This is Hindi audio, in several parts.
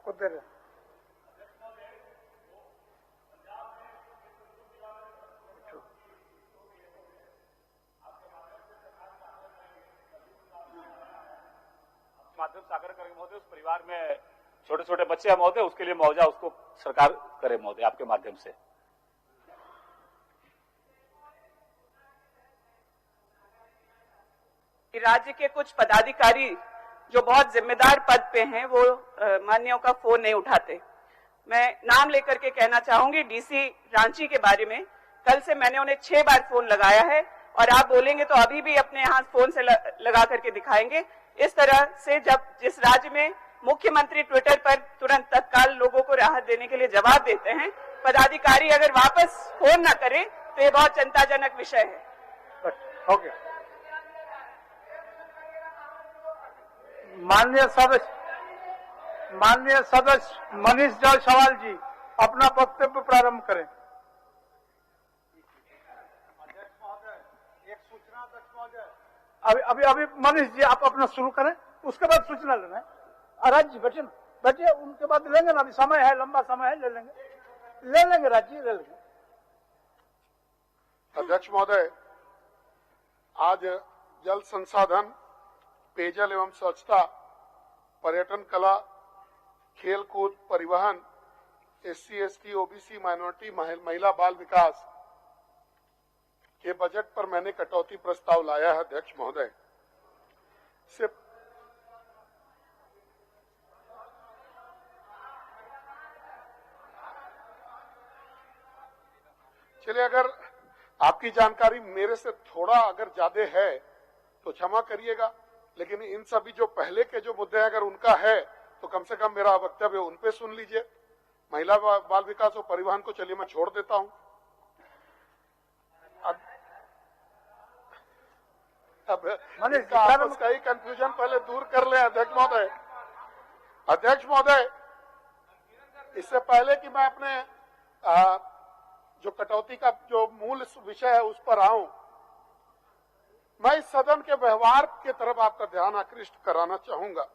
आपको दे रहे हैं। माध्यम सागर करेंगे महोदय, उस परिवार में छोटे छोटे बच्चे हैं महोदय, उसके लिए मुआवजा उसको सरकार करे महोदय आपके माध्यम से। राज्य के कुछ पदाधिकारी जो बहुत जिम्मेदार पद पे हैं वो मान्यों का फोन नहीं उठाते। मैं नाम लेकर के कहना चाहूंगी डीसी रांची के बारे में, कल से मैंने उन्हें 6 बार फोन लगाया है और आप बोलेंगे तो अभी भी अपने यहाँ फोन से लगा करके दिखाएंगे। इस तरह से जब जिस राज्य में मुख्यमंत्री ट्विटर पर तुरंत तत्काल लोगों को राहत देने के लिए जवाब देते हैं, पदाधिकारी अगर वापस फोन न करें तो ये बहुत चिंताजनक विषय है। हो गया। माननीय सदस्य मनीष जायसवाल जी अपना वक्तव्य प्रारंभ करें। अध्यक्ष महोदय, एक सूचना। अध्यक्ष महोदय, अभी मनीष जी आप अपना शुरू करें, उसके बाद सूचना लेना है। राज जी बैठिए, उनके बाद लेंगे ना, अभी समय है, लंबा समय है, ले लेंगे राज जी, ले लेंगे। अध्यक्ष महोदय, आज जल संसाधन, पेयजल एवं स्वच्छता, पर्यटन, कला, खेलकूद, परिवहन, SC, ST, OBC, माइनॉरिटी, महिला बाल विकास के बजट पर मैंने कटौती प्रस्ताव लाया है। अध्यक्ष महोदय, चलिए, अगर आपकी जानकारी मेरे से थोड़ा अगर ज्यादा है तो क्षमा करिएगा, लेकिन इन सभी जो पहले के जो मुद्दे अगर उनका है तो कम से कम मेरा वक्तव्य उन पे सुन लीजिए। महिला बाल विकास और परिवहन को चलिए मैं छोड़ देता हूं। अब इसका ही कंफ्यूजन पहले दूर कर ले। अध्यक्ष महोदय, इससे पहले कि मैं अपने जो कटौती का जो मूल विषय है उस पर आऊं, मैं इस सदन के व्यवहार की तरफ आपका ध्यान आकृष्ट कराना चाहूंगा।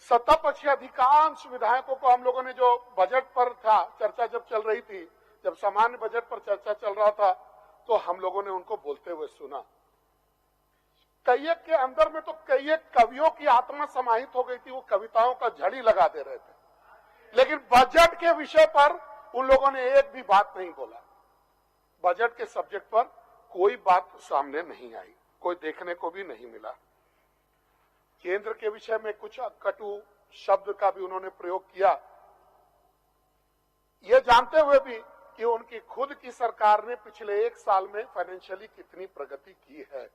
सत्ता पक्ष के अधिकांश विधायकों को हम लोगों ने जो बजट पर था चर्चा जब चल रही थी, जब सामान्य बजट पर चर्चा चल रहा था, तो हम लोगों ने उनको बोलते हुए सुना। कईयक के अंदर में तो कईयक कवियों की आत्मा समाहित हो गई थी, वो कविताओं का झड़ी लगा दे रहे थे, लेकिन बजट के विषय पर उन लोगों ने एक भी बात नहीं बोला। बजट के सब्जेक्ट पर कोई बात सामने नहीं आई, कोई देखने को भी नहीं मिला। केंद्र के विषय में कुछ कटु शब्द का भी उन्होंने प्रयोग किया, ये जानते हुए भी कि उनकी खुद की सरकार ने पिछले 1 साल में फाइनेंशियली कितनी प्रगति की है।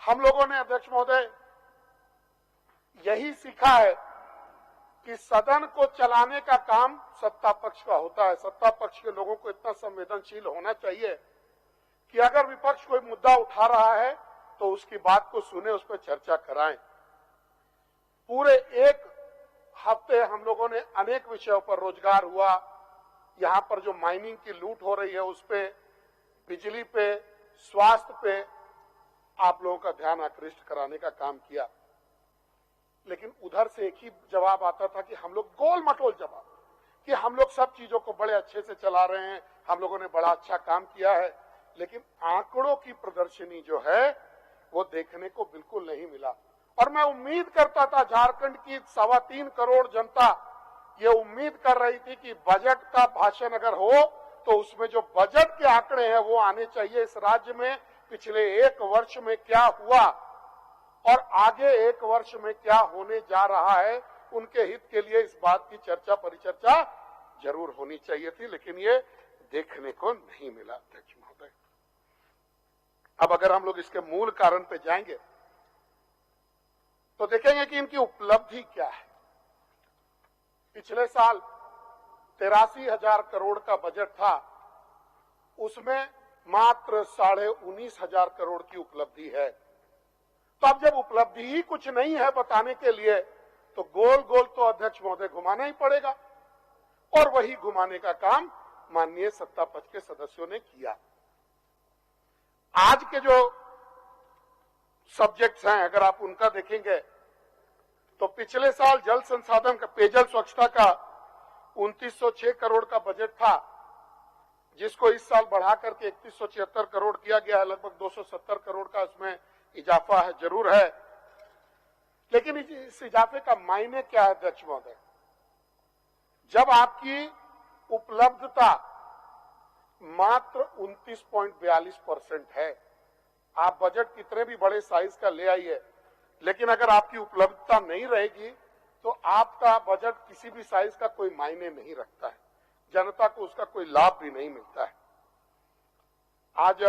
हम लोगों ने अध्यक्ष महोदय यही सीखा है कि सदन को चलाने का काम सत्ता पक्ष का होता है। सत्ता पक्ष के लोगों को इतना संवेदनशील होना चाहिए कि अगर विपक्ष कोई मुद्दा उठा रहा है तो उसकी बात को सुने, उस पर चर्चा कराएं। पूरे 1 हफ्ते हम लोगों ने अनेक विषयों पर, रोजगार हुआ, यहां पर जो माइनिंग की लूट हो रही है उस पे, बिजली पे, स्वास्थ्य पे आप लोगों का ध्यान आकृष्ट कराने का काम किया। लेकिन उधर से एक ही जवाब आता था कि हम लोग गोल मटोल जवाब, कि हम लोग सब चीजों को बड़े अच्छे से चला रहे हैं, हम लोगों ने बड़ा अच्छा काम किया है। लेकिन आंकड़ों की प्रदर्शनी जो है वो देखने को बिल्कुल नहीं मिला। और मैं उम्मीद करता था, झारखंड की 3.25 करोड़ जनता ये उम्मीद कर रही थी कि बजट का भाषण अगर हो तो उसमें जो बजट के आंकड़े हैं वो आने चाहिए। इस राज्य में पिछले 1 वर्ष में क्या हुआ और आगे 1 वर्ष में क्या होने जा रहा है, उनके हित के लिए इस बात की चर्चा परिचर्चा जरूर होनी चाहिए थी, लेकिन ये देखने को नहीं मिला। अध्यक्ष महोदय, अब अगर हम लोग इसके मूल कारण पे जाएंगे तो देखेंगे कि इनकी उपलब्धि क्या है। पिछले साल 83,000 करोड़ का बजट था, उसमें मात्र 19,500 करोड़ की उपलब्धि है। तो अब जब उपलब्धि ही कुछ नहीं है बताने के लिए, तो गोल गोल तो अध्यक्ष महोदय घुमाना ही पड़ेगा, और वही घुमाने का काम माननीय सत्ता पक्ष के सदस्यों ने किया। आज के जो सब्जेक्ट्स हैं अगर आप उनका देखेंगे तो पिछले साल जल संसाधन का पेयजल स्वच्छता का 2906 करोड़ का बजट था, जिसको इस साल बढ़ा करके 3176 करोड़ किया गया है। लगभग 270 करोड़ का इसमें इजाफा है, जरूर है। लेकिन इस इजाफे का मायने क्या है अध्यक्ष महोदय? जब आपकी उपलब्धता मात्र 29.42% है, आप बजट कितने भी बड़े साइज का ले आइए, लेकिन अगर आपकी उपलब्धता नहीं रहेगी तो आपका बजट किसी भी साइज का कोई मायने नहीं रखता है, जनता को उसका कोई लाभ भी नहीं मिलता है। आज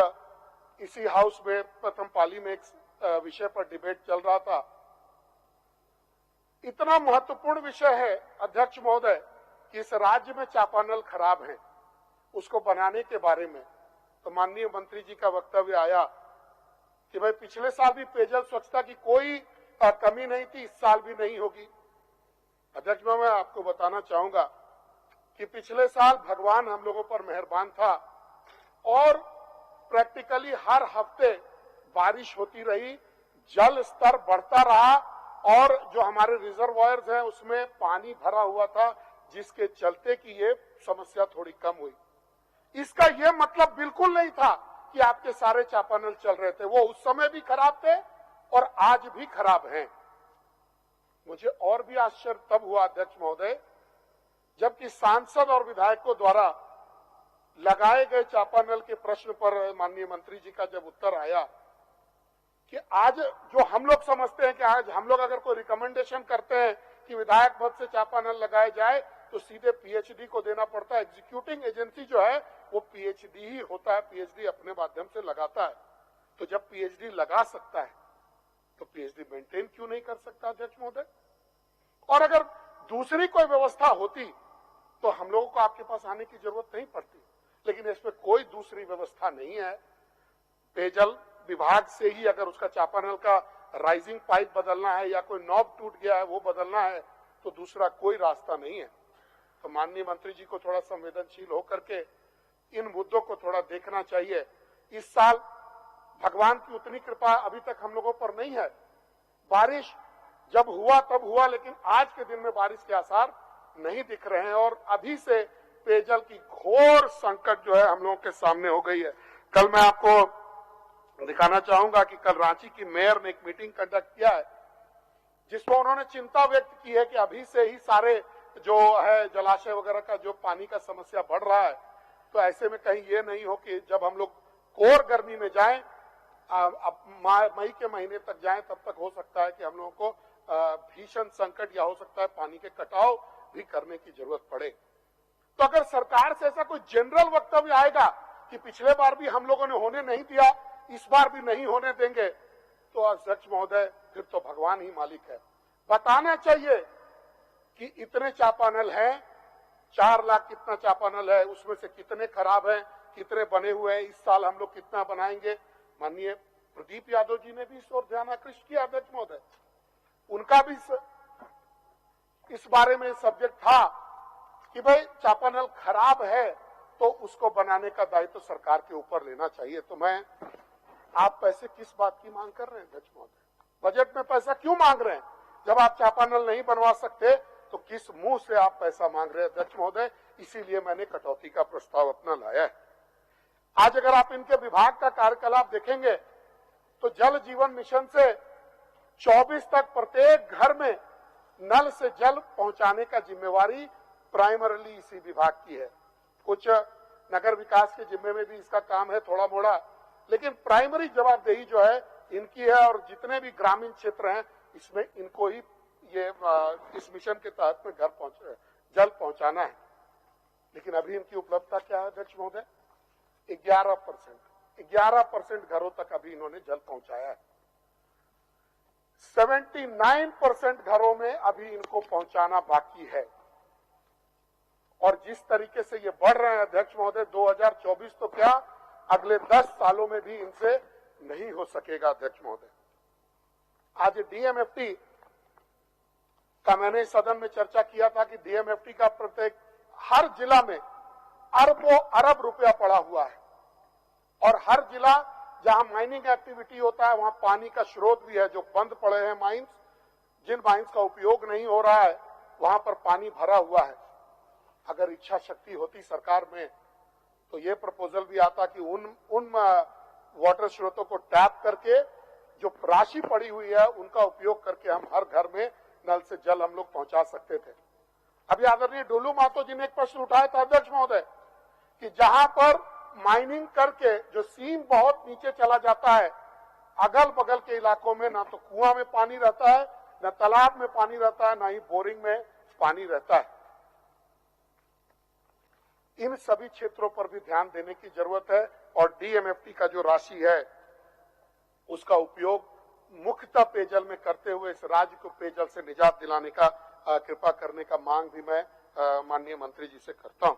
इसी हाउस में प्रथम पाली में एक विषय पर डिबेट चल रहा था। इतना महत्वपूर्ण विषय है अध्यक्ष महोदय कि इस राज्य में चापानल खराब है, उसको बनाने के बारे में तो माननीय मंत्री जी का वक्तव्य आया कि भाई पिछले साल भी पेयजल स्वच्छता की कोई कमी नहीं थी, इस साल भी नहीं होगी। अध्यक्ष मैं आपको बताना चाहूंगा कि पिछले साल भगवान हम लोगों पर मेहरबान था और प्रैक्टिकली हर हफ्ते बारिश होती रही, जल स्तर बढ़ता रहा और जो हमारे रिजर्वायर्स हैं उसमें पानी भरा हुआ था, जिसके चलते कि ये समस्या थोड़ी कम हुई। इसका ये मतलब बिल्कुल नहीं था कि आपके सारे चापानल चल रहे थे, वो उस समय भी खराब थे और आज भी खराब हैं। मुझे और भी आश्चर्य तब हुआ अध्यक्ष महोदय, जबकि सांसद और विधायकों द्वारा लगाए गए चापानल के प्रश्न पर माननीय मंत्री जी का जब उत्तर आया कि आज जो हम लोग समझते हैं कि आज हम लोग अगर कोई रिकमेंडेशन करते हैं कि विधायक पद से चापानल लगाए जाए तो सीधे पीएचडी को देना पड़ता है। एग्जीक्यूटिंग एजेंसी जो है वो पीएचडी ही होता है, पीएचडी अपने माध्यम से लगाता है। तो जब पीएचडी लगा सकता है तो पीएचडी मेंटेन क्यों नहीं कर सकता अध्यक्ष महोदय? और अगर दूसरी कोई व्यवस्था होती तो हम लोगों को आपके पास आने की जरूरत नहीं पड़ती, लेकिन इसमें कोई दूसरी व्यवस्था नहीं है। पेयजल विभाग से ही अगर उसका चापानल का राइजिंग पाइप बदलना है या कोई नॉब टूट गया है वो बदलना है तो दूसरा कोई रास्ता नहीं है। तो माननीय मंत्री जी को थोड़ा संवेदनशील होकर के इन मुद्दों को थोड़ा देखना चाहिए। इस साल भगवान की उतनी कृपा अभी तक हम लोगों पर नहीं है। बारिश जब हुआ तब हुआ, लेकिन आज के दिन में बारिश के आसार नहीं दिख रहे हैं और अभी से पेयजल की घोर संकट जो है हम लोगों के सामने हो गई है। कल मैं आपको दिखाना चाहूंगा कि कल रांची की मेयर ने एक मीटिंग कंडक्ट किया है जिसमें उन्होंने चिंता व्यक्त की है कि अभी से ही सारे जो है जलाशय वगैरह का जो पानी का समस्या बढ़ रहा है, तो ऐसे में कहीं ये नहीं हो कि जब हम लोग कोर गर्मी में जाएं, मई के महीने तक जाएं, तब तक हो सकता है कि हम लोगों को भीषण संकट या हो सकता है पानी के कटाव भी करने की जरूरत पड़े। तो अगर सरकार से ऐसा कोई जनरल वक्तव्य आएगा कि पिछले बार भी हम लोगों ने होने नहीं दिया, इस बार भी नहीं होने देंगे, तो अध्यक्ष महोदय फिर तो भगवान ही मालिक है। बताना चाहिए कि इतने चापानल हैं, 4 लाख कितना चापानल है, उसमें से कितने खराब हैं, कितने बने हुए हैं, इस साल हम लोग कितना बनाएंगे। माननीय प्रदीप यादव जी ने भी इस ओर ध्यान आकृष्ट किया अध्यक्ष महोदय, उनका भी इस बारे में सब्जेक्ट था कि भाई चापानल खराब है तो उसको बनाने का दायित्व तो सरकार के ऊपर लेना चाहिए। तो मैं आप पैसे किस बात की मांग कर रहे हैं अध्यक्ष महोदय? बजट में पैसा क्यों मांग रहे हैं? जब आप चापानल नहीं बनवा सकते तो किस मुंह से आप पैसा मांग रहे हैं अध्यक्ष महोदय? इसीलिए मैंने कटौती का प्रस्ताव अपना लाया है। आज अगर आप इनके विभाग का कार्यकलाप देखेंगे तो जल जीवन मिशन से 24 तक प्रत्येक घर में नल से जल पहुंचाने का जिम्मेवारी प्राइमरीली इसी विभाग की है। कुछ नगर विकास के जिम्मे में भी इसका काम है थोड़ा मोड़ा, लेकिन प्राइमरी जवाबदेही जो है इनकी है और जितने भी ग्रामीण क्षेत्र हैं इसमें इनको ही ये इस मिशन के तहत में जल पहुंचाना है। लेकिन अभी इनकी उपलब्धता क्या है अध्यक्ष महोदय? 11% घरों तक अभी इन्होंने जल पहुंचाया है। 79% घरों में अभी इनको पहुंचाना बाकी है। और जिस तरीके से ये बढ़ रहे हैं अध्यक्ष महोदय, 2024 तो क्या अगले 10 सालों में भी इनसे नहीं हो सकेगा अध्यक्ष महोदय। आज डीएमएफटी का मैंने सदन में चर्चा किया था कि डीएमएफटी का प्रत्येक हर जिला में अरबों अरब रुपया पड़ा हुआ है और हर जिला जहां माइनिंग एक्टिविटी होता है वहां पानी का स्रोत भी है जो बंद पड़े हैं माइंस, जिन माइंस का उपयोग नहीं हो रहा है वहां पर पानी भरा हुआ है। अगर इच्छा शक्ति होती सरकार में तो ये प्रपोजल भी आता कि उन वाटर स्रोतों को टैप करके जो राशि पड़ी हुई है उनका उपयोग करके हम हर घर में नल से जल हम लोग पहुंचा सकते थे। अभी आदरणीय डोलू मातो जी ने एक प्रश्न उठाया था अध्यक्ष महोदय कि जहां पर माइनिंग करके जो सीम बहुत नीचे चला जाता है, अगल बगल के इलाकों में ना तो कुआं में पानी रहता है, न तालाब में पानी रहता है, ना ही बोरिंग में पानी रहता है। इन सभी क्षेत्रों पर भी ध्यान देने की जरूरत है और डीएमएफटी का जो राशि है उसका उपयोग मुख्यतः पेयजल में करते हुए इस राज्य को पेयजल से निजात दिलाने का कृपा करने का मांग भी मैं माननीय मंत्री जी से करता हूं।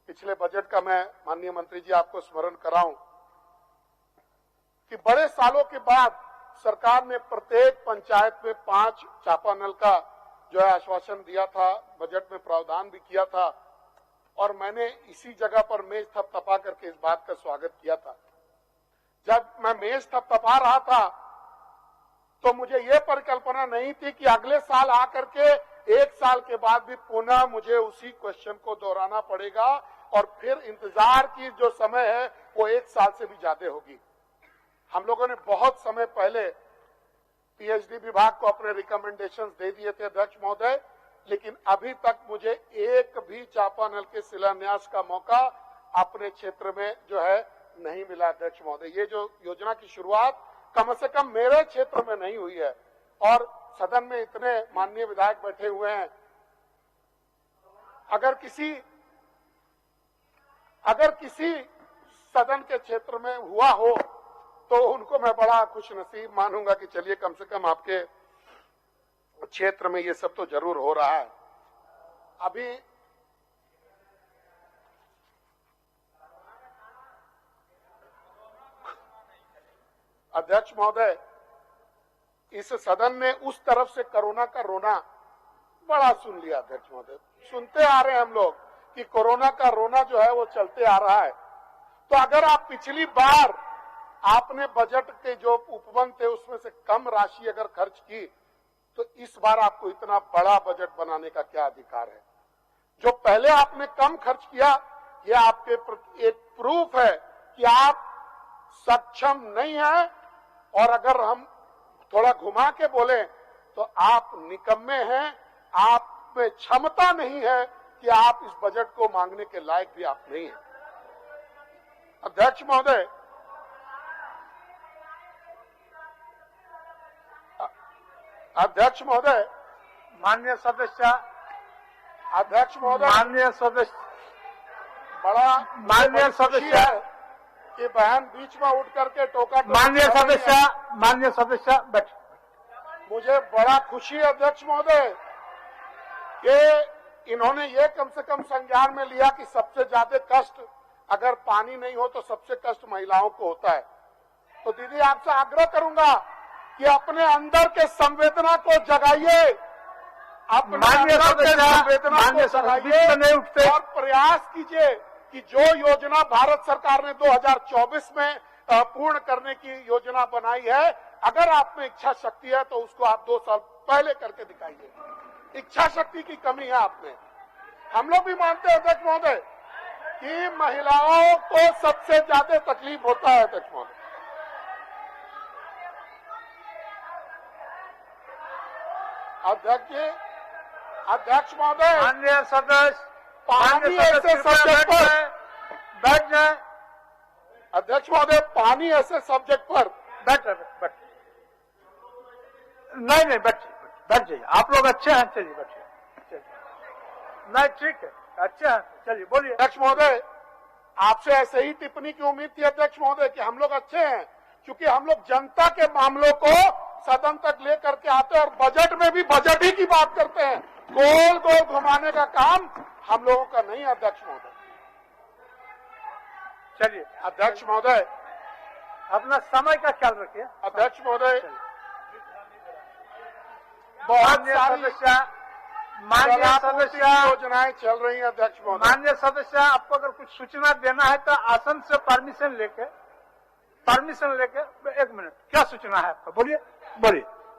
पिछले बजट का मैं माननीय मंत्री जी आपको स्मरण कराऊं कि बड़े सालों के बाद सरकार ने प्रत्येक पंचायत में 5 चापानल का जो है आश्वासन दिया था, बजट में प्रावधान भी किया था और मैंने इसी जगह पर मेज थपथपा करके इस बात का स्वागत किया था। जब मैं मेज थपथपा रहा था तो मुझे ये परिकल्पना नहीं थी कि अगले साल आकर के 1 साल के बाद भी पुनः मुझे उसी क्वेश्चन को दोहराना पड़ेगा और फिर इंतजार की जो समय है वो 1 साल से भी ज्यादा होगी। हम लोगों ने बहुत समय पहले पीएचडी विभाग को अपने रिकमेंडेशंस दे दिए थे अध्यक्ष महोदय, लेकिन अभी तक मुझे एक भी चापानल के शिलान्यास का मौका अपने क्षेत्र में जो है नहीं मिला अध्यक्ष महोदय। ये जो योजना की शुरुआत कम से कम मेरे क्षेत्र में नहीं हुई है और सदन में इतने माननीय विधायक बैठे हुए हैं, अगर किसी सदन के क्षेत्र में हुआ हो तो उनको मैं बड़ा खुशनसीब मानूंगा कि चलिए कम से कम आपके क्षेत्र में ये सब तो जरूर हो रहा है। अभी अध्यक्ष महोदय, इस सदन ने उस तरफ से कोरोना का रोना बड़ा सुन लिया अध्यक्ष महोदय। सुनते आ रहे हैं हम लोग कि कोरोना का रोना जो है वो चलते आ रहा है। तो अगर आप पिछली बार आपने बजट के जो उपवन थे उसमें से कम राशि अगर खर्च की तो इस बार आपको इतना बड़ा बजट बनाने का क्या अधिकार है? जो पहले आपने कम खर्च किया ये आपके एक प्रूफ है कि आप सक्षम नहीं हैं और अगर हम थोड़ा घुमा के बोले तो आप निकम्मे हैं, आप में क्षमता नहीं है कि आप इस बजट को मांगने के लायक भी आप नहीं हैं। अध्यक्ष महोदय, माननीय सदस्य, अध्यक्ष महोदय, माननीय सदस्य, बड़ा माननीय सदस्य है कि बहन बीच में उठ करके टोका माननीय सदस्य बैठ। मुझे बड़ा खुशी है अध्यक्ष महोदय कि इन्होंने ये कम से कम संज्ञान में लिया कि सबसे ज्यादा कष्ट अगर पानी नहीं हो तो सबसे कष्ट महिलाओं को होता है। तो दीदी आपसे आग्रह करूंगा कि अपने अंदर के संवेदना को जगाइए, अपने अंदर के संवेदना को जगाइए और प्रयास कीजिए कि जो योजना भारत सरकार ने 2024 में पूर्ण करने की योजना बनाई है, अगर आप में इच्छा शक्ति है तो उसको आप 2 साल पहले करके दिखाइए। इच्छा शक्ति की कमी है आप में। हम लोग भी मानते हैं अध्यक्ष महोदय कि महिलाओं को सबसे ज्यादा तकलीफ होता है अध्यक्ष महोदय। अध्यक्ष महोदय, माननीय सदस्य, पानी ऐसे सब्जेक्ट पर बैठ जाए। अध्यक्ष महोदय, पानी ऐसे सब्जेक्ट पर बैठ। नहीं बैठ जाइए। आप लोग अच्छे हैं, चलिए बैठिए। नहीं ठीक है, अच्छे हैं, चलिए बोलिए। अध्यक्ष महोदय, आपसे ऐसे ही टिप्पणी की उम्मीद थी अध्यक्ष महोदय कि हम लोग अच्छे हैं क्योंकि हम लोग जनता के मामलों को सदन तक लेकर के आते हैं और बजट में भी बजट ही की बात करते हैं। गोल गोल घुमाने का काम हम लोगों का नहीं है अध्यक्ष महोदय। चलिए अध्यक्ष महोदय, अपना समय का ख्याल रखिए। अध्यक्ष महोदय, माननीय सदस्य योजनाएं चल रही हैं अध्यक्ष महोदय। माननीय सदस्य, आपको अगर कुछ सूचना देना है तो आसन से परमिशन लेके 1 मिनट, क्या सूचना है आपका? बोलिए।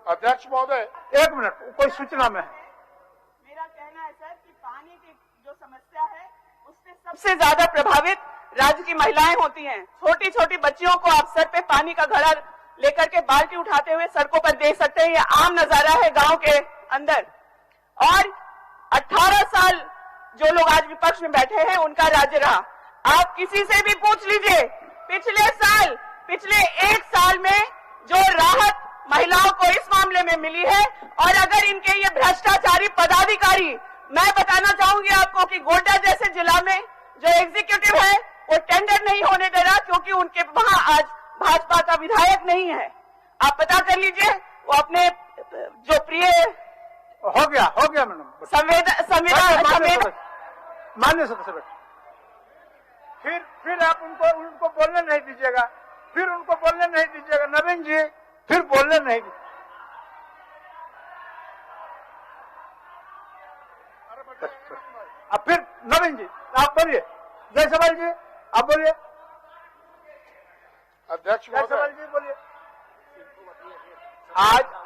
अध्यक्ष महोदय, 1 मिनट, कोई सूचना में है। मेरा कहना है सर कि पानी की जो समस्या है उससे सबसे ज्यादा प्रभावित राज्य की महिलाएं होती हैं। छोटी छोटी बच्चियों को आप सर पे पानी का घड़ा लेकर के बाल्टी उठाते हुए सड़कों पर देख सकते हैं। ये आम नजारा है गांव के अंदर। और 18 साल जो लोग आज विपक्ष में बैठे हैं उनका राज्य रहा। आप किसी से भी पूछ लीजिए, पिछले 1 साल में जो राहत महिलाओं को इस मामले में मिली है, और अगर इनके ये भ्रष्टाचारी पदाधिकारी, मैं बताना चाहूंगी आपको कि गोड्डा जैसे जिला में जो एग्जीक्यूटिव है वो टेंडर नहीं होने दे रहा क्योंकि उनके वहां आज भाजपा का विधायक नहीं है। आप पता कर लीजिए, वो अपने जो प्रिय हो गया मैडम। संविधान मान्य सदस्य, फिर आप उनको बोलने नहीं दीजिएगा, नवीन जी, फिर बोलने नहीं दीजिए। अब फिर नवीन जी आप बोलिए, जयसवाल जी आप बोलिए, अध्यक्ष जयसवाल जी बोलिए।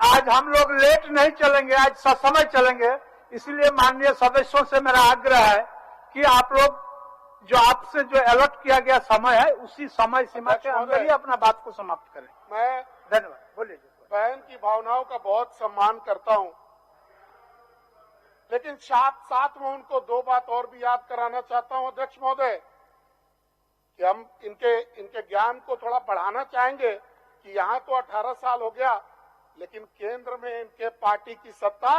आज हम लोग लेट नहीं चलेंगे, आज ससमय चलेंगे, इसलिए माननीय सदस्यों से मेरा आग्रह है कि आप लोग जो आपसे जो अलॉट किया गया समय है उसी समय सीमा के अंदर ही अपना बात को समाप्त करें। मैं धन्यवाद, बोलिए। बहन की भावनाओं का बहुत सम्मान करता हूं, लेकिन साथ में उनको 2 बात और भी याद कराना चाहता हूं अध्यक्ष महोदय, कि हम इनके ज्ञान को थोड़ा बढ़ाना चाहेंगे कि यहाँ तो 18 साल हो गया, लेकिन केंद्र में इनके पार्टी की सत्ता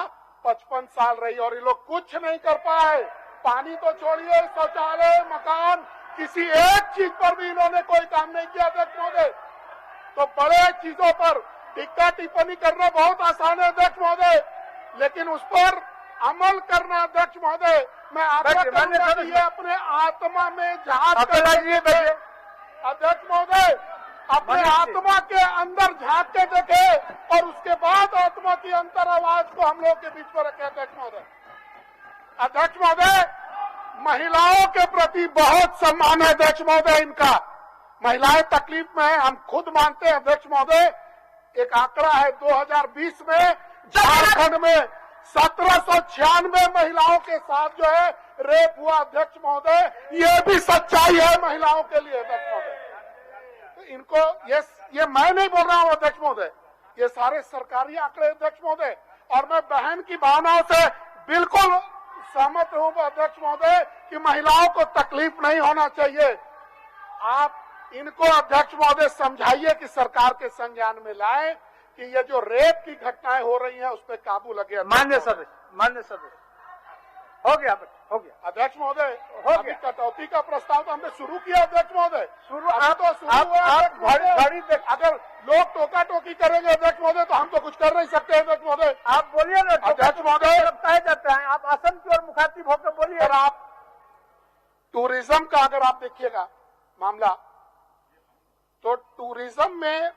55 साल रही और ये लोग कुछ नहीं कर पाए। पानी तो छोड़िए, शौचालय, मकान, किसी एक चीज पर भी इन्होंने कोई काम नहीं किया अध्यक्ष महोदय। तो बड़े चीजों पर टिक्का टिप्पणी करना बहुत आसान है अध्यक्ष महोदय, लेकिन उस पर अमल करना अध्यक्ष महोदय, मैं आग्रह करूंगा कि ये अपने आत्मा में झांक कर अध्यक्ष महोदय अपने आत्मा के अंदर झांक के देखे और उसके बाद आत्मा की अंतर आवाज को हम लोग के बीच में रखे अध्यक्ष महोदय। अध्यक्ष महोदय, महिलाओं के प्रति बहुत सम्मान है अध्यक्ष महोदय इनका। महिलाएं तकलीफ में है, हम खुद मानते हैं अध्यक्ष महोदय। एक आंकड़ा है 2020 में झारखंड में 1796 महिलाओं के साथ जो है रेप हुआ अध्यक्ष महोदय। ये भी सच्चाई है महिलाओं के लिए अध्यक्ष महोदय। इनको ये मैं नहीं बोल रहा हूं अध्यक्ष महोदय, ये सारे सरकारी आंकड़े अध्यक्ष महोदय, और मैं बहन की भावनाओं से बिल्कुल सहमत हूं अध्यक्ष महोदय कि महिलाओं को तकलीफ नहीं होना चाहिए। आप इनको अध्यक्ष महोदय समझाइए कि सरकार के संज्ञान में लाए कि ये जो रेप की घटनाएं हो रही हैं उस पर काबू लगे। मान्य सदस्य हो गया अध्यक्ष महोदय, अभी कटौती का प्रस्ताव तो हमने शुरू किया अध्यक्ष महोदय। अगर लोग टोका टोकी करेंगे अध्यक्ष महोदय तो हम तो कुछ कर नहीं सकते अध्यक्ष महोदय। आप बोलिए ना अध्यक्ष महोदय, कहे जाते हैं, आप आसन की ओर मुखातिब होकर बोलिए। अगर आप टूरिज्म का अगर आप देखिएगा मामला, तो टूरिज्म में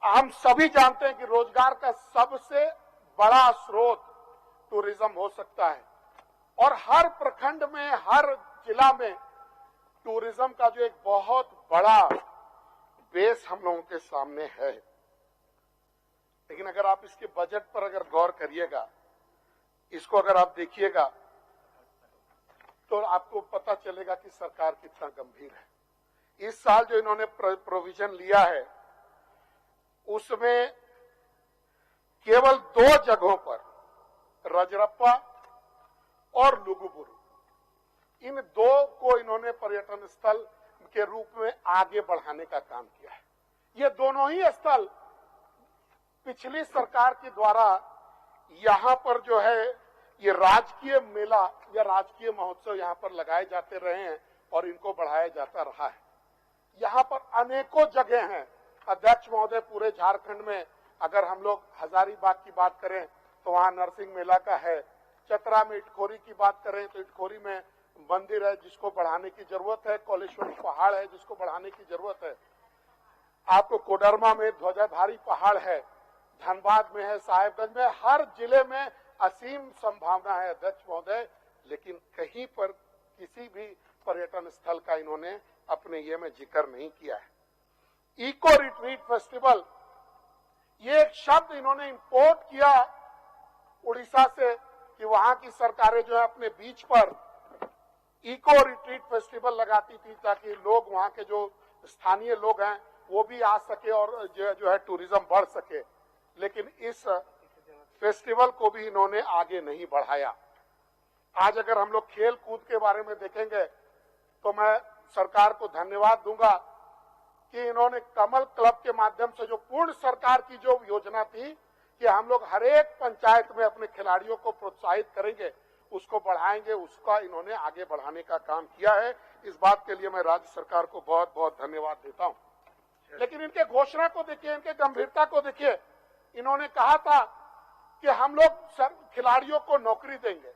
हम सभी जानते हैं कि रोजगार का सबसे बड़ा स्रोत टूरिज्म हो सकता है, और हर प्रखंड में, हर जिला में टूरिज्म का जो एक बहुत बड़ा बेस हम लोगों के सामने है। लेकिन अगर आप इसके बजट पर अगर गौर करिएगा, इसको अगर आप देखिएगा, तो आपको पता चलेगा कि सरकार कितना गंभीर है। इस साल जो इन्होंने प्रोविजन लिया है उसमें केवल 2 जगहों पर, रजरप्पा और लुगुबुरु, इन 2 को इन्होंने पर्यटन स्थल के रूप में आगे बढ़ाने का काम किया है। ये दोनों ही स्थल पिछली सरकार के द्वारा यहाँ पर जो है ये राजकीय मेला या राजकीय महोत्सव यहाँ पर लगाए जाते रहे हैं और इनको बढ़ाया जाता रहा है। यहाँ पर अनेकों जगह हैं अध्यक्ष महोदय, पूरे झारखंड में। अगर हम लोग हजारीबाग की बात करें तो वहाँ नरसिंह मेला का है, चतरा में इटखोरी की बात करें तो इटखोरी में मंदिर है जिसको बढ़ाने की जरूरत है, कोलेश्वरी पहाड़ है जिसको बढ़ाने की जरूरत है, आपको कोडरमा में ध्वजाधारी पहाड़ है, धनबाद में है, साहेबगंज में, हर जिले में असीम संभावना है अध्यक्ष महोदय। लेकिन कहीं पर किसी भी पर्यटन स्थल का इन्होंने अपने ये में जिक्र नहीं किया है। इको रिट्रीट फेस्टिवल ये एक शब्द इन्होंने इंपोर्ट किया उड़ीसा से कि वहां की सरकारें जो है अपने बीच पर इको रिट्रीट फेस्टिवल लगाती थी ताकि लोग वहां के जो स्थानीय लोग हैं वो भी आ सके और जो है टूरिज्म बढ़ सके। लेकिन इस फेस्टिवल को भी इन्होंने आगे नहीं बढ़ाया। आज अगर हम लोग खेल कूद के बारे में देखेंगे तो मैं सरकार को धन्यवाद दूंगा कि इन्होंने कमल क्लब के माध्यम से जो पूर्ण सरकार की जो योजना थी कि हम लोग हर एक पंचायत में अपने खिलाड़ियों को प्रोत्साहित करेंगे, उसको बढ़ाएंगे, उसका इन्होंने आगे बढ़ाने का काम किया है। इस बात के लिए मैं राज्य सरकार को बहुत बहुत धन्यवाद देता हूं। लेकिन इनके घोषणा को देखिए, इनके गंभीरता को देखिए। इन्होंने कहा था कि हम लोग खिलाड़ियों को नौकरी देंगे।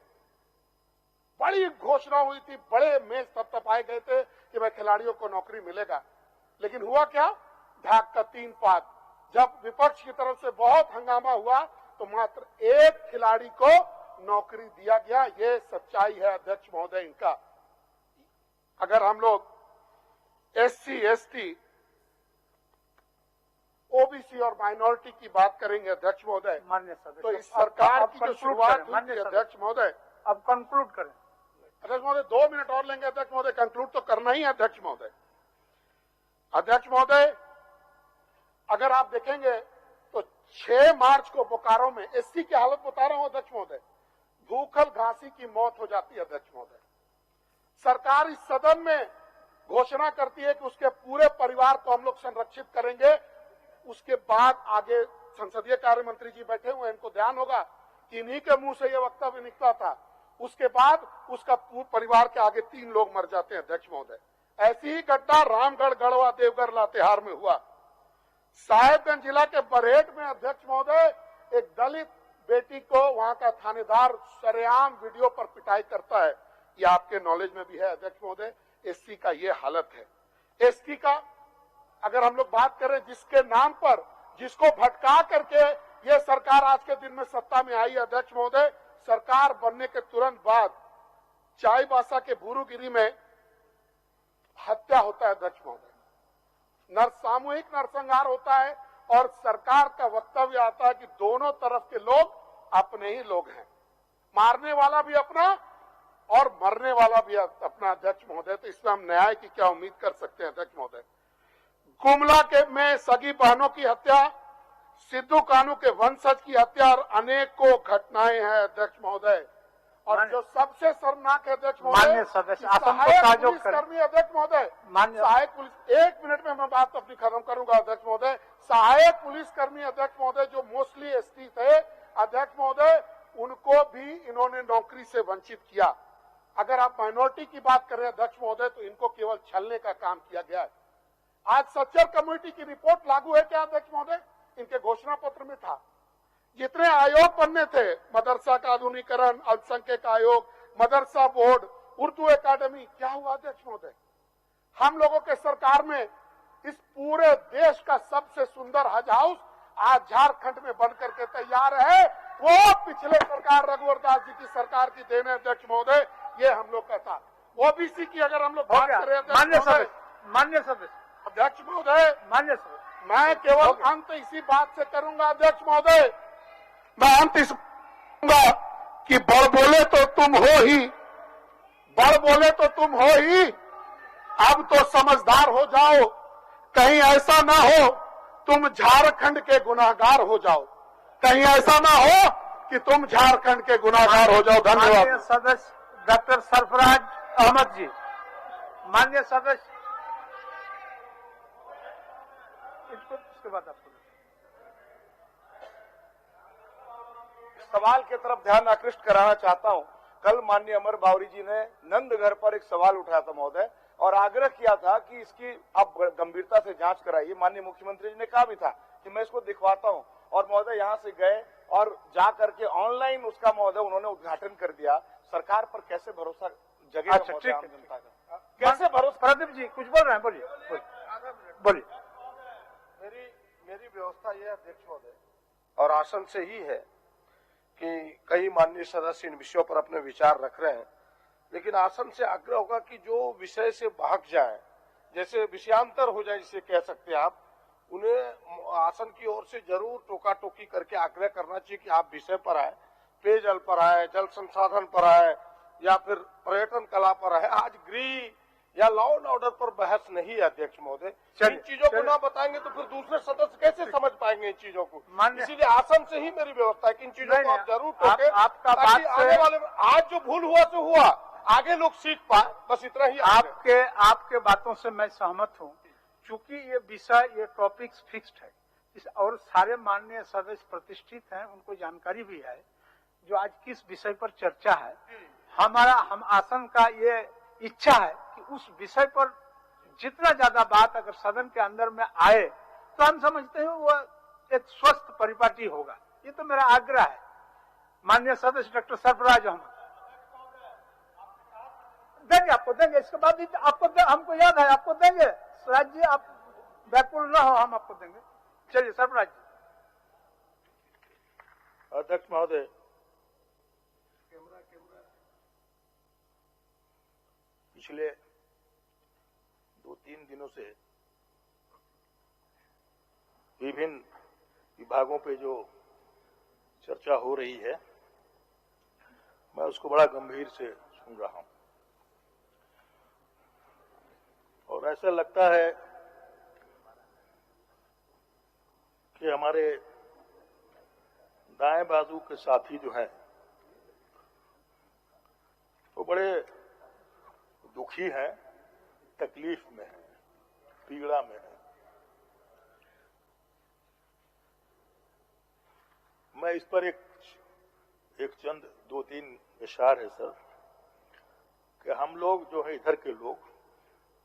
बड़ी घोषणा हुई थी, बड़े मेज थपथपाए गए थे कि भाई खिलाड़ियों को नौकरी मिलेगा। लेकिन हुआ क्या? ढाक का 3 पात। जब विपक्ष की तरफ से बहुत हंगामा हुआ तो मात्र एक खिलाड़ी को नौकरी दिया गया। ये सच्चाई है अध्यक्ष महोदय इनका। अगर हम लोग एससी, एसटी, ओबीसी और माइनॉरिटी की बात करेंगे अध्यक्ष महोदय, तो इस सरकार की जो शुरुआत हुई थी अध्यक्ष महोदय, अब कंक्लूड करें अध्यक्ष महोदय। 2 मिनट और लेंगे अध्यक्ष महोदय, कंक्लूड तो करना ही है अध्यक्ष महोदय। अध्यक्ष महोदय, अगर आप देखेंगे तो 6 मार्च को बोकारो में एससी की हालत बता रहा हूं अध्यक्ष महोदय, भूखल घासी की मौत हो जाती है अध्यक्ष महोदय। सरकार इस सदन में घोषणा करती है कि उसके पूरे परिवार को हम लोग संरक्षित करेंगे। उसके बाद आगे संसदीय कार्य मंत्री जी बैठे हुए, इनको ध्यान होगा कि इन्हीं के मुंह से यह वक्तव्य निकला था। उसके बाद उसका पूरे परिवार के आगे 3 लोग मर जाते हैं अध्यक्ष महोदय। ऐसी ही घटना रामगढ़, गढ़वा, देवघर, लातेहार में हुआ। साहेबगंज जिला के बरहेट में अध्यक्ष महोदय एक दलित बेटी को वहां का थानेदार सरेआम वीडियो पर पिटाई करता है। ये आपके नॉलेज में भी है अध्यक्ष महोदय। एससी का ये हालत है। एसटी का अगर हम लोग बात करें, जिसके नाम पर, जिसको भटका करके ये सरकार आज के दिन में सत्ता में आई अध्यक्ष महोदय, सरकार बनने के तुरंत बाद चाईबासा के बुरुगिरी में हत्या होता है अध्यक्ष महोदय। सामूहिक नरसंहार होता है और सरकार का वक्तव्य आता है कि दोनों तरफ के लोग अपने ही लोग हैं, मारने वाला भी अपना और मरने वाला भी अपना अध्यक्ष महोदय। तो इसमें हम न्याय की क्या उम्मीद कर सकते हैं अध्यक्ष महोदय। गुमला के में सगी बहनों की हत्या, सिद्धू कानू के वंशज की हत्या और अनेकों घटनाएं हैं अध्यक्ष महोदय। और जो सबसे शर्मनाक है अध्यक्ष महोदय, सहायक पुलिसकर्मी अध्यक्ष महोदय, सहायक पुलिस, 1 मिनट में मैं बात अपनी खत्म करूंगा अध्यक्ष महोदय। सहायक पुलिसकर्मी अध्यक्ष महोदय जो मोस्टली एसटी थे अध्यक्ष महोदय, उनको भी इन्होंने नौकरी से वंचित किया। अगर आप माइनॉरिटी की बात करें अध्यक्ष महोदय, तो इनको केवल छलने का काम किया गया है। आज सच्चर कमेटी की रिपोर्ट लागू है क्या अध्यक्ष महोदय? इनके घोषणा पत्र में था। जितने आयोग बनने थे, मदरसा का आधुनिकीकरण, अल्पसंख्यक आयोग, मदरसा बोर्ड, उर्दू एकेडमी, क्या हुआ अध्यक्ष महोदय? हम लोगों के सरकार में इस पूरे देश का सबसे सुंदर हज हाउस आज झारखंड में बन करके तैयार है। वो पिछले सरकार रघुवर दास जी की सरकार की देन है अध्यक्ष महोदय। ये हम लोग का था। ओबीसी की अगर हम लोग बात करें मान्य सदस्य अध्यक्ष महोदय, मान्य सदस्य, मैं केवल अंत इसी बात से करूंगा अध्यक्ष महोदय। मैं अंत इस कहूंगा कि बड़ बोले तो तुम हो ही, बड़ बोले तो तुम हो ही, अब तो समझदार हो जाओ, कहीं ऐसा ना हो तुम झारखंड के गुनाहगार हो जाओ, कहीं ऐसा ना हो कि तुम झारखंड के गुनाहगार हो जाओ। धन्यवाद। माननीय सदस्य डॉक्टर सरफराज अहमद जी। माननीय सदस्य, इसके बाद आपको सवाल की तरफ ध्यान आकृष्ट कराना चाहता हूं। कल माननीय अमर बावरी जी ने नंदघर पर एक सवाल उठाया था महोदय, और आग्रह किया था कि इसकी आप गंभीरता से जांच कराइए। माननीय मुख्यमंत्री जी ने कहा भी था कि मैं इसको दिखवाता हूं, और महोदय यहां से गए और जा करके ऑनलाइन उसका महोदय उन्होंने उद्घाटन कर दिया। सरकार पर कैसे भरोसा जगेगा महोदय आम जनता का? कैसे भरोसा? प्रदीप जी कुछ बोल रहे हैं, बोलिए बोलिए। मेरी व्यवस्था यह अध्यक्ष महोदय और आसन से ही है कि कई माननीय सदस्य इन विषयों पर अपने विचार रख रहे हैं, लेकिन आसन से आग्रह होगा कि जो विषय से भाग जाए, जैसे विषयांतर हो जाए जिसे कह सकते हैं आप, उन्हें आसन की ओर से जरूर टोका टोकी करके आग्रह करना चाहिए कि आप विषय पर आए, पेयजल पर आए, जल संसाधन पर आए या फिर पर्यटन कला पर आए। आज गृह या लॉ एंड ऑर्डर पर बहस नहीं है अध्यक्ष महोदय। इन चीजों को ना बताएंगे तो फिर दूसरे सदस्य कैसे समझ पाएंगे इन चीजों को। इसीलिए आसन से ही मेरी व्यवस्था है कि इन चीजों को आप जरूर टोके, आपका ताकि बात आने वाले आज जो भूल हुआ तो हुआ, आगे लोग सीख पाए, बस इतना ही। आपके बातों से मैं सहमत हूँ, चूंकि ये विषय, ये टॉपिक्स फिक्स्ड है और सारे माननीय सदस्य प्रतिष्ठित हैं, उनको जानकारी भी है जो आज किस विषय पर चर्चा है। हम आसन का ये इच्छा है कि उस विषय पर जितना ज्यादा बात अगर सदन के अंदर में आए तो हम समझते हैं वो एक स्वस्थ परिपाटी होगा। ये तो मेरा आग्रह है। माननीय सदस्य डॉक्टर सरफराज अहमद देंगे, आपको देंगे, इसके बाद भी आपको हमको याद है, आपको देंगे स्वराज जी, आप व्याकुल न हो, हम आपको देंगे। चलिए सरफराज जी। अध्यक्ष महोदय, पिछले 2-3 दिनों से विभिन्न विभागों पे जो चर्चा हो रही है, मैं उसको बड़ा गंभीर से सुन रहा हूं और ऐसा लगता है कि हमारे दाएं बाजू के साथी जो हैं वो बड़े दुखी है, तकलीफ में है, पीड़ा में है। मैं इस पर एक चंद 2-3 इशार है सर कि हम लोग जो है, इधर के लोग,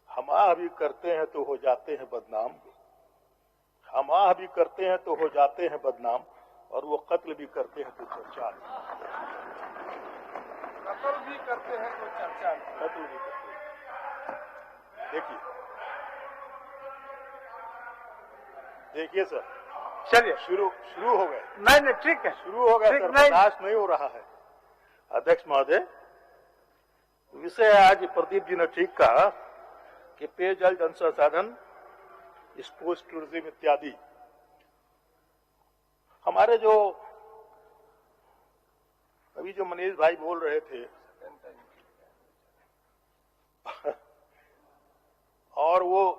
हम भी करते हैं तो हो जाते हैं बदनाम, हम भी करते हैं तो हो जाते हैं बदनाम, और वो कत्ल भी करते हैं तो चर्चा, कत्ल भी करते हैं तो चर्चा, कत्ल भी करते हैं। देखिए सर, चलिए शुरू हो गए। नहीं ठीक है, शुरू हो गए सर, बर्दाश्त नहीं हो रहा है। अध्यक्ष महोदय, विषय आज प्रदीप जी ने ठीक कहा कि पेयजल, जल संसाधन, स्पोर्ट्स, टूरिज्म इत्यादि हमारे जो अभी जो मनीष भाई बोल रहे थे और वो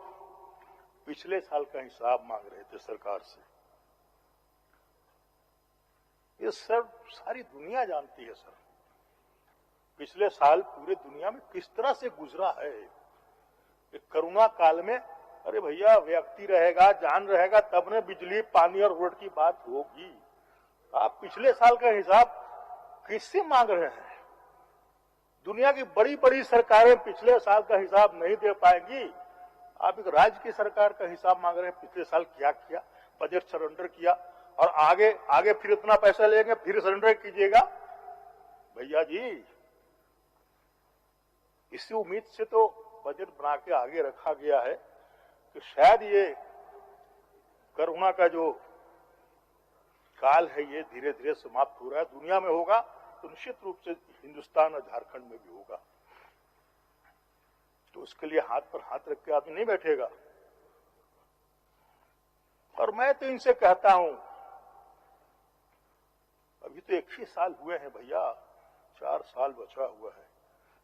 पिछले साल का हिसाब मांग रहे थे सरकार से, ये सब सारी दुनिया जानती है सर। पिछले साल पूरे दुनिया में किस तरह से गुजरा है। कोरोना काल में, अरे भैया, व्यक्ति रहेगा, जान रहेगा, तब न बिजली, पानी और रोड की बात होगी। आप पिछले साल का हिसाब किससे मांग रहे हैं? दुनिया की बड़ी बड़ी सरकारें पिछले साल का हिसाब नहीं दे पाएंगी। आप एक राज्य की सरकार का हिसाब मांग रहे हैं, पिछले साल क्या किया, बजट सरेंडर किया और आगे फिर इतना पैसा लेंगे, फिर सरेंडर कीजिएगा। भैया जी, इसी उम्मीद से तो बजट बना के आगे रखा गया है कि शायद ये कोरोना का जो काल है ये धीरे धीरे समाप्त हो रहा है। दुनिया में होगा तो निश्चित रूप से हिंदुस्तान और झारखंड में भी होगा। तो उसके लिए हाथ पर हाथ रख के आदमी नहीं बैठेगा। और मैं तो इनसे कहता हूं, अभी तो 1 ही साल हुए हैं भैया, 4 साल बचा हुआ है,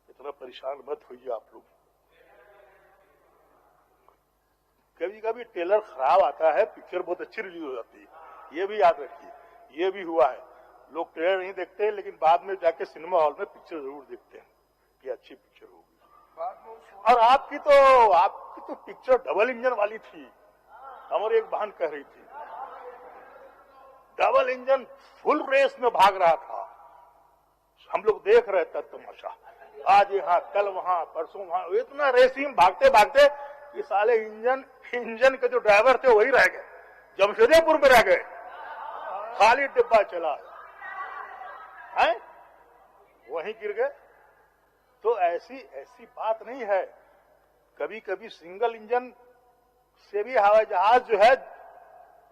इतना परेशान मत होइए आप लोग। कभी कभी ट्रेलर खराब आता है, पिक्चर बहुत अच्छी रिलीज हो जाती है, ये भी याद रखिए, ये भी हुआ है। लोग ट्रेलर नहीं देखते लेकिन बाद में जाके सिनेमा हॉल में पिक्चर जरूर देखते हैं कि अच्छी पिक्चर होगी। और आपकी तो पिक्चर डबल इंजन वाली थी। हमारी एक बहन कह रही थी, डबल इंजन फुल रेस में भाग रहा था, हम लोग देख रहे थे तमाशा, आज यहाँ, कल वहां, परसों वहां, इतना रेसिंग भागते भागते कि साले इंजन के जो ड्राइवर थे वही रह गए, जमशेदपुर में रह गए, खाली डिब्बा चला है, वहीं गिर गए। तो ऐसी बात नहीं है। कभी कभी सिंगल इंजन से भी हवाई जहाज जो है,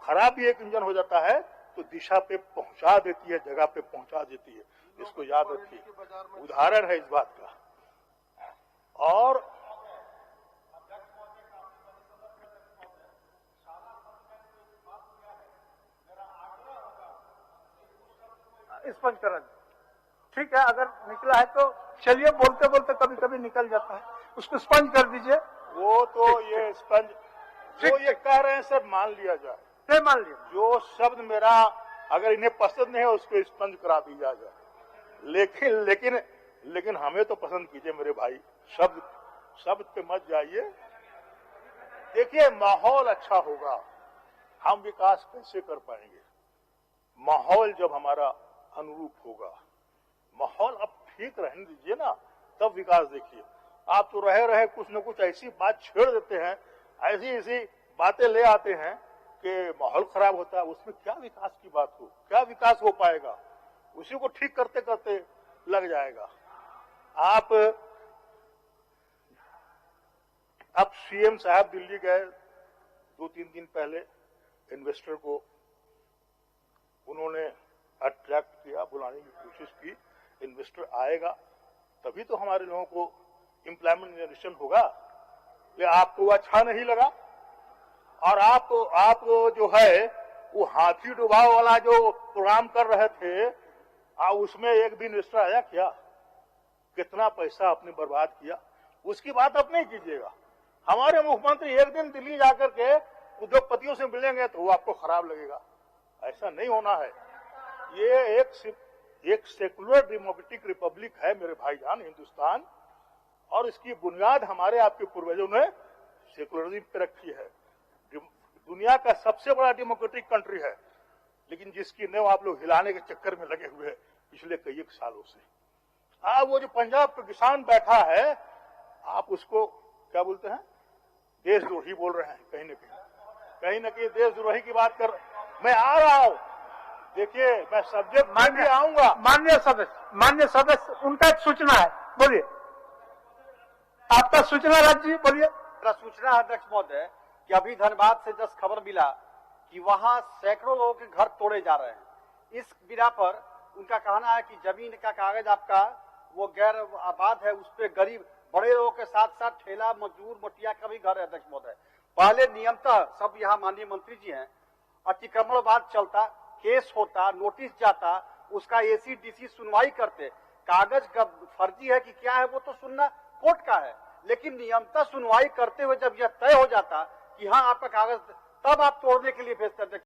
खराब भी एक इंजन हो जाता है तो दिशा पे पहुंचा देती है, जगह पे पहुंचा देती है। इसको याद रखिए, उदाहरण है इस बात का। और स्पंज करा दीजिए। ठीक है, अगर निकला है तो चलिए, बोलते बोलते कभी कभी निकल जाता है, उसको स्पंज कर दीजिए। वो तो ये स्पंज जो ये कह रहे हैं सर मान लिया जाए, नहीं मान लिया, जो शब्द मेरा अगर इन्हें पसंद नहीं है उसको स्पंज करा दिया जाए, लेकिन लेकिन लेकिन हमें तो पसंद कीजिए मेरे भाई, शब्द पे मत जाइए। देखिए माहौल अच्छा होगा, हम विकास कैसे कर पाएंगे? माहौल जब हमारा अनुरूप होगा, माहौल अब ठीक रहने दीजिए ना, तब विकास देखिए। आप तो रहे रहे कुछ न कुछ ऐसी बात छेड़ देते हैं, ऐसी ऐसी बातें ले आते हैं कि माहौल खराब होता है। उसमें क्या विकास की बात हो, क्या विकास हो पाएगा? उसी को ठीक करते करते लग जाएगा। अब सीएम साहब दिल्ली गए 2-3 दिन पहले, इन्वेस्टर को उन्होंने अट्रैक्ट किया, बुलाने की कोशिश की। इन्वेस्टर आएगा तभी तो हमारे लोगों को एम्प्लॉयमेंट जनरेशन होगा। ये आपको अच्छा नहीं लगा, और आप जो है वो हाथी डुबाव वाला जो प्रोग्राम कर रहे थे, उसमें एक भी इन्वेस्टर आया क्या? कितना पैसा आपने बर्बाद किया, उसकी बात आप नहीं कीजिएगा। हमारे मुख्यमंत्री एक दिन दिल्ली जाकर के उद्योगपतियों से मिलेंगे तो वो आपको खराब लगेगा। ऐसा नहीं होना है। ये एक सेकुलर डेमोक्रेटिक रिपब्लिक है मेरे भाईजान, हिंदुस्तान, और इसकी बुनियाद हमारे आपके पूर्वजों ने सेकुलरिज्म पे रखी है। दुनिया का सबसे बड़ा डेमोक्रेटिक कंट्री है, लेकिन जिसकी नींव आप लोग हिलाने के चक्कर में लगे हुए हैं पिछले कई एक सालों से। वो जो पंजाब का किसान बैठा है, आप उसको क्या बोलते हैं? देशद्रोही बोल रहे हैं। कहीं न कहीं देशद्रोही की बात कर, मैं आ रहा हूं। देखिए मैं सब्जेक्ट मानने आऊंगा। माननीय सदस्य, उनका एक सूचना है, बोलिए। आपका सूचना राज्य जी, बोलिए। मेरा सूचना है अध्यक्ष महोदय कि अभी धनबाद से जस्ट खबर मिला कि वहां सैकड़ों लोगों के घर तोड़े जा रहे हैं। इस बिना पर उनका कहना है कि जमीन का कागज आपका वो गैर आबाद है, उस पर गरीब बड़े लोगों के साथ साथ ठेला मजदूर मटिया का भी घर है। अध्यक्ष महोदय, पहले नियमतः सब यहाँ माननीय मंत्री जी हैं, अतिक्रमणवाद चलता, केस होता, नोटिस जाता, उसका एसीडीसी सुनवाई करते, कागज का फर्जी है कि क्या है वो तो सुनना कोर्ट का है, लेकिन नियमतः सुनवाई करते हुए जब यह तय हो जाता कि हाँ आपका कागज, तब आप तोड़ने के लिए भेजते।